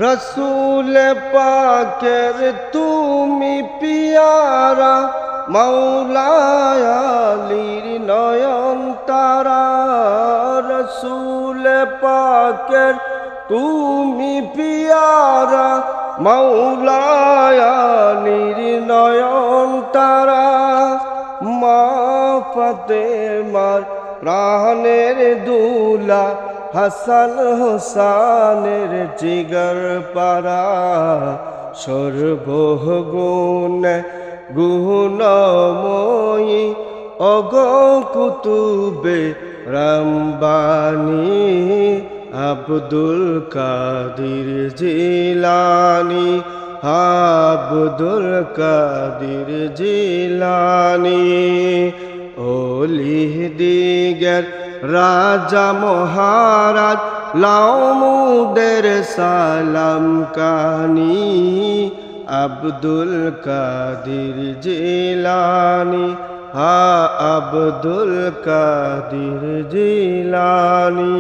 রসুল পাকের তুমি পিয়ারা মাওলায় আলীর নয়ন তারা। রসুল পাকের তুমি পিয়ারা মাওলায় আলীর নয়ন তারা। মা ফাতেমার প্রাণের দুলা হাসান হোসানের জিগর পারা। সর্বগুণ গুণময়ী অগ কুতুবে রব্বানী আব্দুল কাদির জিলানী। আব্দুল কাদির জিলানী ওলি দিগের রাজা মহারাজ লাউমুদের সালাম কানি। আব্দুল কাদির জিলানী আব্দুল কাদির জিলানী।